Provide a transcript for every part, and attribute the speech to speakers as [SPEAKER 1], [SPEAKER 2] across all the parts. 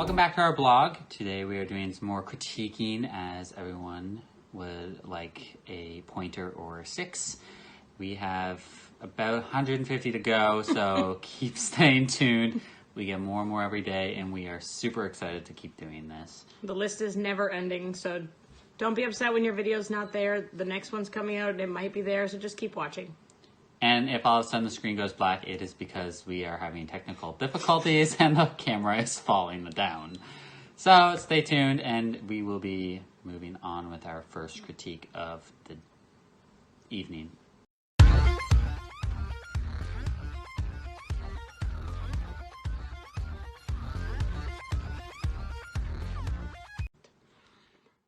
[SPEAKER 1] Welcome back to our blog. Today we are doing some more critiquing, as everyone would like a pointer or a 6. We have about 150 to go, so keep staying tuned. We get more and more every day, and we are super excited to keep doing this.
[SPEAKER 2] The list is never ending, so don't be upset when your video's not there. The next one's coming out, it might be there, so just keep watching.
[SPEAKER 1] And if all of a sudden the screen goes black, it is because we are having technical difficulties and the camera is falling down. So stay tuned, and we will be moving on with our first critique of the evening.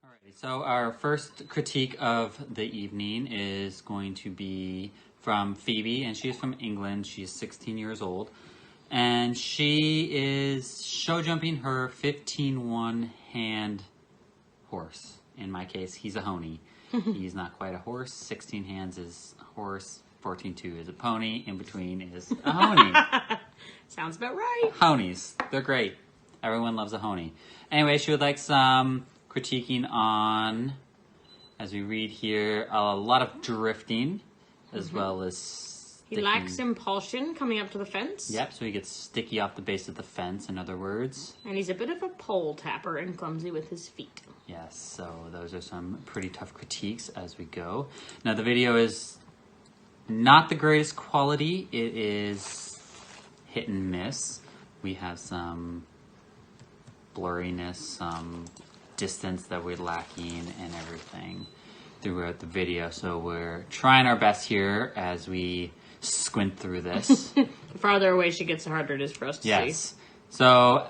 [SPEAKER 1] Alrighty, so our first critique of the evening is going to be from Phoebe, and she is from England. She is 16 years old, and she is show jumping her 15-1 hand horse. In my case, he's a honey. He's not quite a horse. 16 hands is a horse. 14-2 is a pony. In between is a honey.
[SPEAKER 2] Sounds about right.
[SPEAKER 1] Honies, they're great. Everyone loves a honey. Anyway, she would like some critiquing on, as we read here, a lot of drifting, as well as
[SPEAKER 2] He lacks impulsion coming up to the fence.
[SPEAKER 1] Yep, so he gets sticky off the base of the fence, in other words.
[SPEAKER 2] And he's a bit of a pole tapper and clumsy with his feet.
[SPEAKER 1] Yes, so those are some pretty tough critiques as we go. Now, the video is not the greatest quality. It is hit and miss. We have some blurriness, some distance that we're lacking, and everything throughout the video. So we're trying our best here as we squint through this.
[SPEAKER 2] The farther away she gets, the harder it is for us to see.
[SPEAKER 1] Yes. So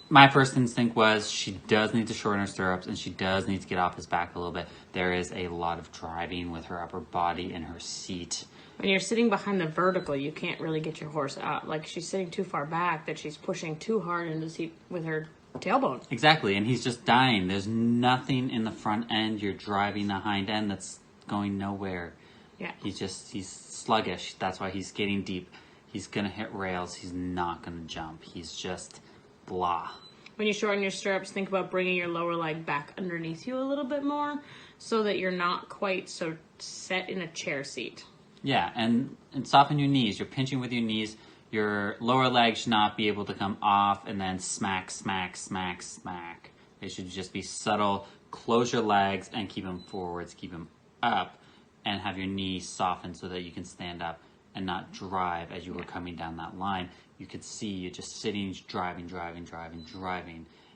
[SPEAKER 1] my first instinct was she does need to shorten her stirrups, and she does need to get off his back a little bit. There is a lot of driving with her upper body and her seat.
[SPEAKER 2] When you're sitting behind the vertical, you can't really get your horse out. Like, she's sitting too far back that she's pushing too hard into the seat with her tailbone.
[SPEAKER 1] Exactly, and he's just dying. There's nothing in the front end. You're driving the hind end that's going nowhere.
[SPEAKER 2] Yeah.
[SPEAKER 1] He's sluggish. That's why he's getting deep. He's going to hit rails. He's not going to jump. He's just blah.
[SPEAKER 2] When you shorten your stirrups, think about bringing your lower leg back underneath you a little bit more so that you're not quite so set in a chair seat.
[SPEAKER 1] Yeah, and soften your knees. You're pinching with your knees. Your lower leg should not be able to come off and then smack, smack, smack, smack. They should just be subtle. Close your legs and keep them forwards, keep them up, and have your knees softened so that you can stand up and not drive as you were coming down that line. You could see you just sitting, driving,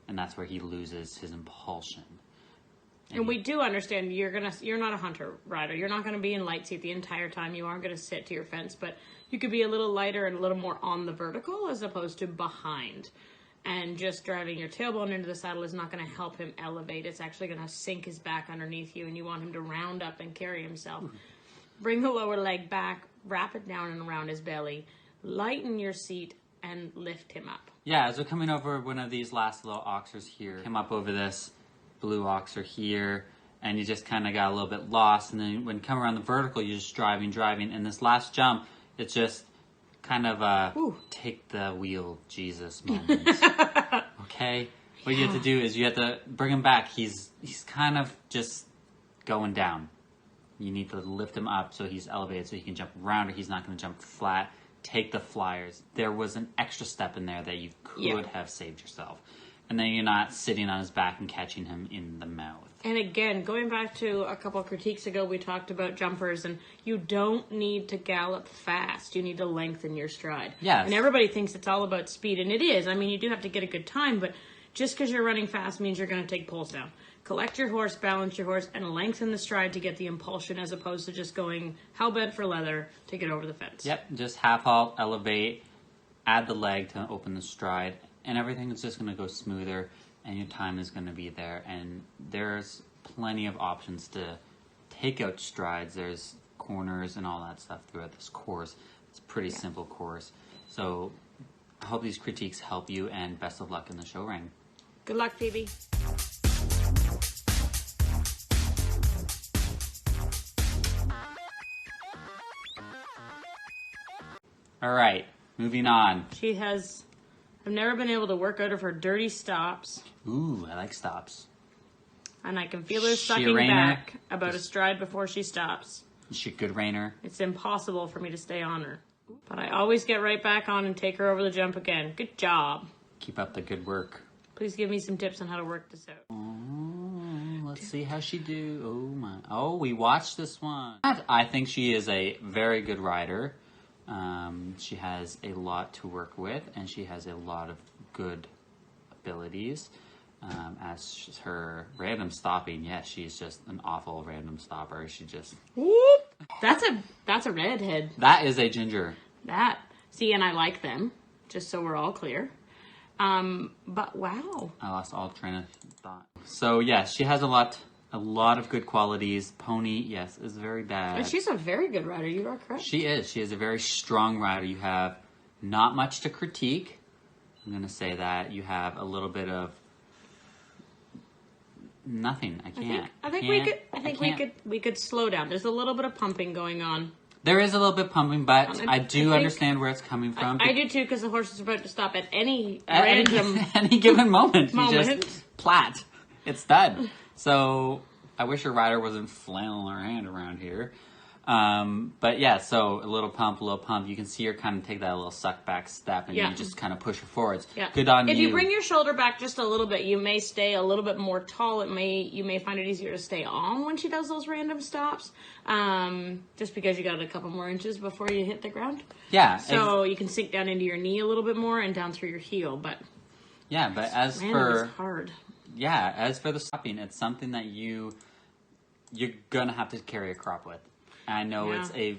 [SPEAKER 1] and that's where he loses his impulsion.
[SPEAKER 2] And we do understand you're not a hunter rider. You're not going to be in light seat the entire time. You aren't going to sit to your fence, but you could be a little lighter and a little more on the vertical as opposed to behind. And just driving your tailbone into the saddle is not going to help him elevate. It's actually going to sink his back underneath you, and you want him to round up and carry himself. Bring the lower leg back, wrap it down and around his belly, lighten your seat, and lift him up.
[SPEAKER 1] Yeah, as we're coming over one of these last little oxers here, came up over this blue oxer here, and you just kind of got a little bit lost, and then when you come around the vertical, you're just driving, and this last jump, it's just kind of a take the wheel Jesus moment. Okay? What you have to do is you have to bring him back. He's kind of just going down. You need to lift him up so he's elevated so he can jump around, or he's not going to jump flat. Take the flyers. There was an extra step in there that you could have saved yourself. And then you're not sitting on his back and catching him in the mouth.
[SPEAKER 2] And again, going back to a couple of critiques ago, we talked about jumpers, and you don't need to gallop fast. You need to lengthen your stride.
[SPEAKER 1] Yes.
[SPEAKER 2] And everybody thinks it's all about speed, and it is. I mean, you do have to get a good time, but just because you're running fast means you're going to take poles down. Collect your horse, balance your horse, and lengthen the stride to get the impulsion as opposed to just going hell-bent for leather to get over the fence.
[SPEAKER 1] Yep, just half halt, elevate, add the leg to open the stride, and everything is just going to go smoother, and your time is going to be there. And there's plenty of options to take out strides. There's corners and all that stuff throughout this course. It's a pretty simple course. So I hope these critiques help you, and best of luck in the show ring.
[SPEAKER 2] Good luck, Phoebe.
[SPEAKER 1] All right, moving on.
[SPEAKER 2] She has I've never been able to work out of her dirty stops.
[SPEAKER 1] Ooh, I like stops.
[SPEAKER 2] And I can feel her sucking
[SPEAKER 1] Reiner?
[SPEAKER 2] back about a stride before she stops.
[SPEAKER 1] Is she a good reiner?
[SPEAKER 2] It's impossible for me to stay on her. But I always get right back on and take her over the jump again. Good job.
[SPEAKER 1] Keep up the good work.
[SPEAKER 2] Please give me some tips on how to work this out.
[SPEAKER 1] Oh, let's see how she do. Oh my! Oh, we watched this one. I think she is a very good rider. She has a lot to work with, and she has a lot of good abilities. As her random stopping, yes, she's just an awful random stopper. She just
[SPEAKER 2] Whoop! That's a redhead.
[SPEAKER 1] that is a ginger.
[SPEAKER 2] See, and I like them. Just so we're all clear. But wow.
[SPEAKER 1] I lost all train of thought. So yes, she has a lot of good qualities. Pony, yes, is very bad.
[SPEAKER 2] And she's a very good rider. You are correct.
[SPEAKER 1] She is. She is a very strong rider. You have not much to critique. I'm going to say that. You have a little bit of nothing. I can't.
[SPEAKER 2] we could slow down. There's a little bit of pumping going on.
[SPEAKER 1] There is a little bit pumping, but I do understand where it's coming from.
[SPEAKER 2] I do too, because the horse is about to stop at any random
[SPEAKER 1] any given moment.
[SPEAKER 2] moment.
[SPEAKER 1] You just plat. It's done. So I wish your rider wasn't flailing her hand around here. But yeah, so a little pump. You can see her kind of take that little suck back step, and you just kind of push her forwards.
[SPEAKER 2] Yeah.
[SPEAKER 1] Good on you.
[SPEAKER 2] If you bring your shoulder back just a little bit, you may stay a little bit more tall. You may find it easier to stay on when she does those random stops. Just because you got a couple more inches before you hit the ground.
[SPEAKER 1] Yeah.
[SPEAKER 2] So you can sink down into your knee a little bit more and down through your heel. But
[SPEAKER 1] yeah, but as
[SPEAKER 2] hard.
[SPEAKER 1] Yeah, as for the stopping, it's something that you're gonna have to carry a crop with. I know it's a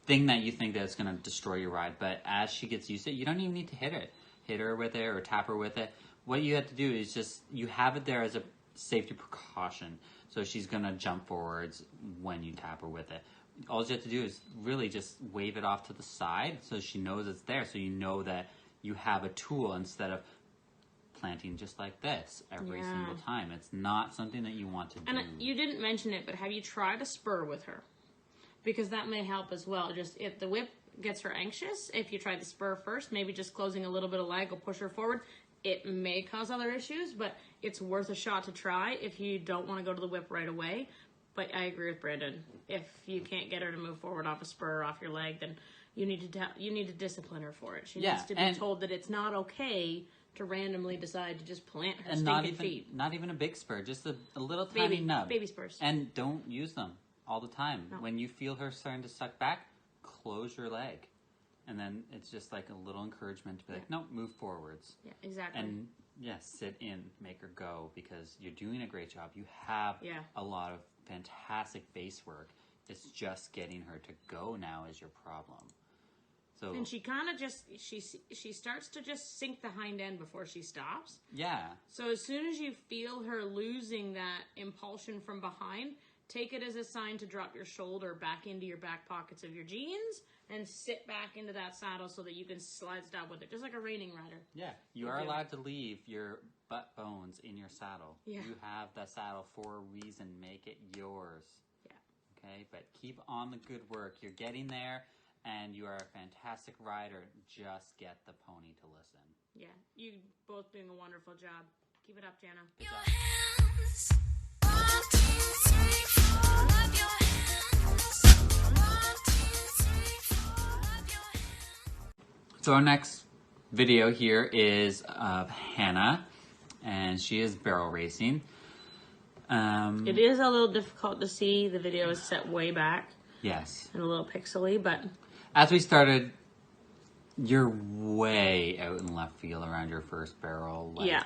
[SPEAKER 1] thing that you think that it's going to destroy your ride, but as she gets used to it, you don't even need to hit her with it or tap her with it. What you have to do is just, you have it there as a safety precaution. So she's going to jump forwards when you tap her with it. All you have to do is really just wave it off to the side so she knows it's there, so you know that you have a tool instead of planting just like this every single time. It's not something that you want to do.
[SPEAKER 2] And you didn't mention it, but have you tried a spur with her? Because that may help as well. Just if the whip gets her anxious, if you try the spur first, maybe just closing a little bit of lag will push her forward. It may cause other issues, but it's worth a shot to try if you don't want to go to the whip right away. But I agree with Brandon. If you can't get her to move forward off a spur or off your leg, then you need to discipline her for it. She needs to be told that it's not okay to randomly decide to just plant her stinking feet.
[SPEAKER 1] Not even a big spur, just a little tiny nub.
[SPEAKER 2] Baby spurs.
[SPEAKER 1] And don't use them all the time. No. When you feel her starting to suck back, close your leg. And then it's just like a little encouragement to be like, no, move forwards.
[SPEAKER 2] Yeah, exactly.
[SPEAKER 1] And sit in, make her go, because you're doing a great job. You have a lot of fantastic base work. It's just getting her to go now is your problem. So,
[SPEAKER 2] and she kind of just, she starts to just sink the hind end before she stops.
[SPEAKER 1] Yeah.
[SPEAKER 2] So as soon as you feel her losing that impulsion from behind, take it as a sign to drop your shoulder back into your back pockets of your jeans and sit back into that saddle so that you can slide stop with it, just like a reining rider.
[SPEAKER 1] Yeah, you are allowed to leave your butt bones in your saddle.
[SPEAKER 2] Yeah.
[SPEAKER 1] You have that saddle for a reason. Make it yours.
[SPEAKER 2] Yeah.
[SPEAKER 1] Okay, but keep on the good work. You're getting there. And you are a fantastic rider. Just get the pony to listen.
[SPEAKER 2] Yeah, you both doing a wonderful job. Keep it up, Jana.
[SPEAKER 3] Your hands. 1, 2, 3, 4. Love your hands. 1, 2, 3, 4. Love your hands.
[SPEAKER 1] So our next video here is of Hannah, and she is barrel racing.
[SPEAKER 2] It is a little difficult to see. The video is set way back.
[SPEAKER 1] Yes.
[SPEAKER 2] And a little pixely, but
[SPEAKER 1] as we started, you're way out in left field around your first barrel.
[SPEAKER 2] Yeah.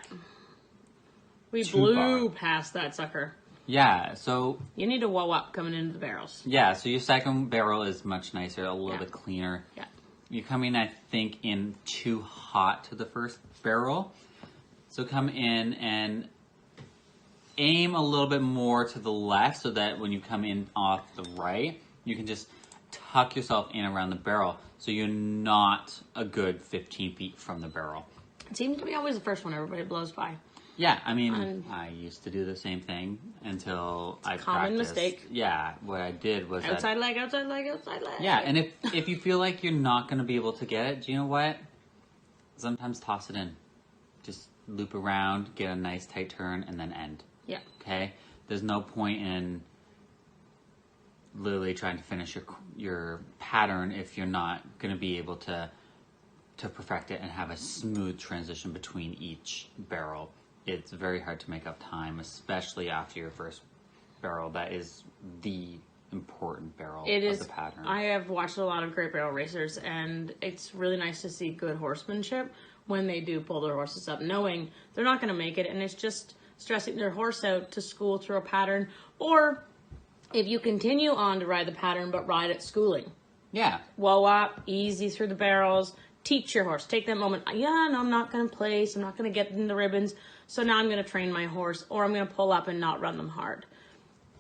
[SPEAKER 2] We blew past that sucker.
[SPEAKER 1] Yeah, so
[SPEAKER 2] you need to whoa up coming into the barrels.
[SPEAKER 1] Yeah, so your second barrel is much nicer, a little bit cleaner.
[SPEAKER 2] Yeah.
[SPEAKER 1] You're coming, I think, in too hot to the first barrel. So come in and aim a little bit more to the left so that when you come in off the right, you can just tuck yourself in around the barrel so you're not a good 15 feet from the barrel.
[SPEAKER 2] It seems to be always the first one everybody blows by.
[SPEAKER 1] Yeah, I mean, I used to do the same thing until I practiced. Common
[SPEAKER 2] mistake.
[SPEAKER 1] Yeah, what I did was
[SPEAKER 2] outside leg, outside leg, outside leg.
[SPEAKER 1] Yeah, and if you feel like you're not going to be able to get it, do you know what? Sometimes toss it in. Just loop around, get a nice tight turn, and then end.
[SPEAKER 2] Yeah.
[SPEAKER 1] Okay? There's no point in literally trying to finish your pattern if you're not going to be able to perfect it and have a smooth transition between each barrel. It's very hard to make up time, especially after your first barrel. That is the important barrel of the pattern.
[SPEAKER 2] I have watched a lot of great barrel racers, and it's really nice to see good horsemanship when they do pull their horses up, knowing they're not going to make it, and it's just stressing their horse out to school through a pattern. Or if you continue on to ride the pattern but ride at schooling.
[SPEAKER 1] Yeah.
[SPEAKER 2] Whoa up, easy through the barrels. Teach your horse. Take that moment. Yeah, no, I'm not going to place. I'm not going to get in the ribbons. So now I'm going to train my horse, or I'm going to pull up and not run them hard.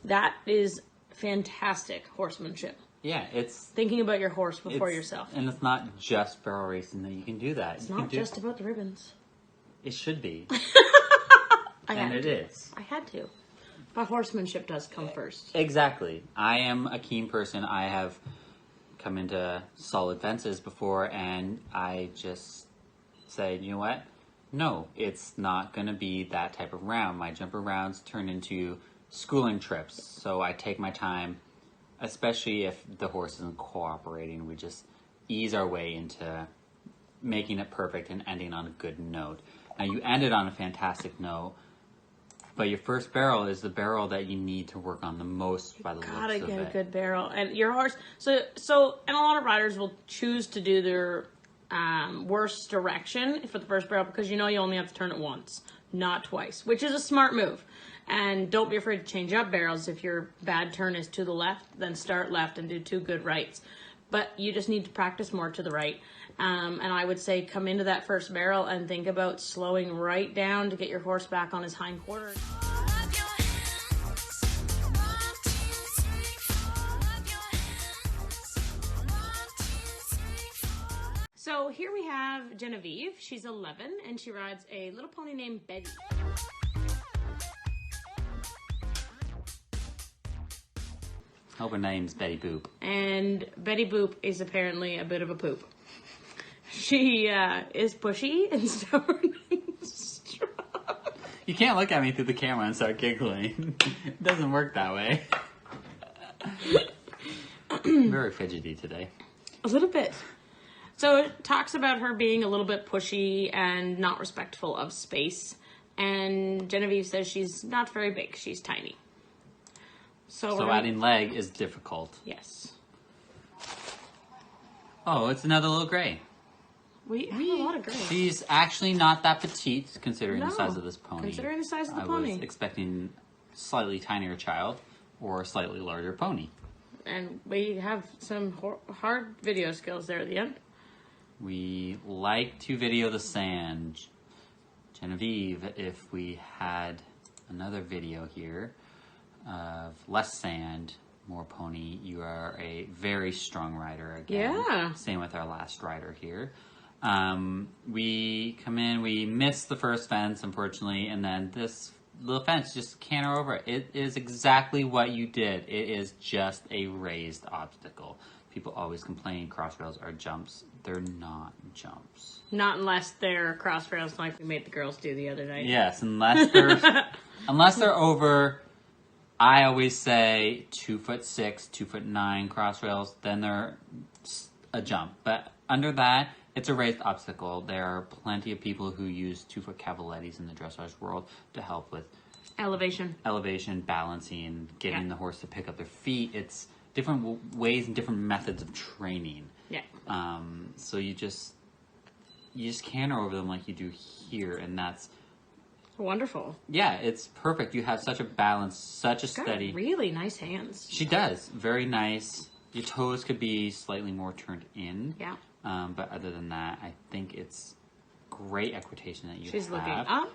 [SPEAKER 2] That is fantastic horsemanship.
[SPEAKER 1] Yeah, it's
[SPEAKER 2] Thinking about your horse before yourself.
[SPEAKER 1] And it's not just barrel racing that you can do that.
[SPEAKER 2] It's not just about the ribbons.
[SPEAKER 1] It should be.
[SPEAKER 2] I
[SPEAKER 1] And it is.
[SPEAKER 2] I had to. But horsemanship does come first.
[SPEAKER 1] Exactly. I am a keen person. I have come into solid fences before, and I just say, you know what? No, it's not going to be that type of round. My jumper rounds turn into schooling trips, so I take my time, especially if the horse isn't cooperating. We just ease our way into making it perfect and ending on a good note. Now, you ended on a fantastic note, but your first barrel is the barrel that you need to work on the most by the looks of it.
[SPEAKER 2] Gotta get a good barrel. And your horse, and a lot of riders will choose to do their worst direction for the first barrel because you only have to turn it once, not twice, which is a smart move. And don't be afraid to change up barrels. If your bad turn is to the left, then start left and do 2 good rights. But you just need to practice more to the right. And I would say come into that first barrel and think about slowing right down to get your horse back on his hind quarters.
[SPEAKER 3] Clap your hands. 1, 2, 3, 4. Clap your hands. 1, 2, 3, 4.
[SPEAKER 2] So here we have Genevieve. She's 11 and she rides a little pony named Betty.
[SPEAKER 1] Hope her name's Betty Boop.
[SPEAKER 2] And Betty Boop is apparently a bit of a poop. She is pushy and stubborn and strong.
[SPEAKER 1] You can't look at me through the camera and start giggling. It doesn't work that way. I'm very fidgety today.
[SPEAKER 2] A little bit. So it talks about her being a little bit pushy and not respectful of space. And Genevieve says she's not very big. She's tiny. So
[SPEAKER 1] adding leg is difficult.
[SPEAKER 2] Yes.
[SPEAKER 1] Oh, it's another little gray.
[SPEAKER 2] We have a lot of grays.
[SPEAKER 1] She's actually not that petite considering the
[SPEAKER 2] No,
[SPEAKER 1] size of this pony.
[SPEAKER 2] considering the size of the
[SPEAKER 1] I
[SPEAKER 2] pony.
[SPEAKER 1] was expecting slightly tinier child or a slightly larger pony.
[SPEAKER 2] And we have some hard video skills there at the end.
[SPEAKER 1] We like to video the sand. Genevieve, if we had another video here of less sand, more pony, you are a very strong rider again.
[SPEAKER 2] Yeah.
[SPEAKER 1] Same with our last rider here. We come in, we miss the first fence, unfortunately, and then this little fence just canter over it. It is exactly what you did. It is just a raised obstacle. People always complain crossrails are jumps. They're not jumps.
[SPEAKER 2] Not unless they're crossrails like we made the girls do the other night.
[SPEAKER 1] Yes, unless they're over, I always say 2'6", 2'9" crossrails, then they're a jump. But under that, it's a raised obstacle. There are plenty of people who use 2-foot cavalettis in the dressage world to help with
[SPEAKER 2] Elevation.
[SPEAKER 1] balancing, getting
[SPEAKER 2] Yeah.
[SPEAKER 1] the horse to pick up their feet. It's different ways and different methods of training.
[SPEAKER 2] Yeah.
[SPEAKER 1] So you just canter over them like you do here, and that's
[SPEAKER 2] Wonderful.
[SPEAKER 1] yeah, it's perfect. You have such a balance, such a
[SPEAKER 2] Got
[SPEAKER 1] steady.
[SPEAKER 2] really nice hands.
[SPEAKER 1] She does very nice. Your toes could be slightly more turned in.
[SPEAKER 2] Yeah.
[SPEAKER 1] But other than that, I think it's great equitation that you
[SPEAKER 2] She's
[SPEAKER 1] have.
[SPEAKER 2] looking up.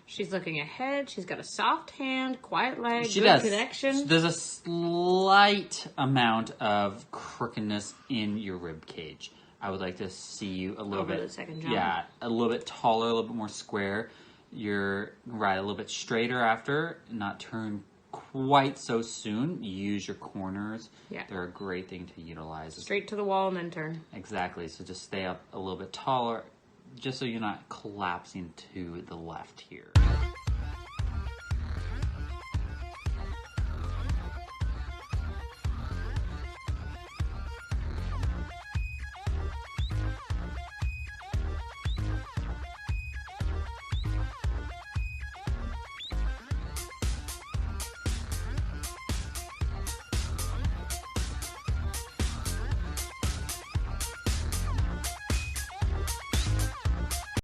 [SPEAKER 2] She's looking ahead. She's got a soft hand, quiet leg,
[SPEAKER 1] She
[SPEAKER 2] good
[SPEAKER 1] does.
[SPEAKER 2] connection.
[SPEAKER 1] There's a slight amount of crookedness in your rib cage. I would like to see you a little
[SPEAKER 2] Over
[SPEAKER 1] bit.
[SPEAKER 2] the second jump.
[SPEAKER 1] Yeah, a little bit taller, a little bit more square. You're right a little bit straighter after, not turn quite so soon. Use your corners.
[SPEAKER 2] Yeah.
[SPEAKER 1] They're a great thing to utilize.
[SPEAKER 2] Straight to the wall and then turn.
[SPEAKER 1] Exactly. So just stay up a little bit taller, just so you're not collapsing to the left here.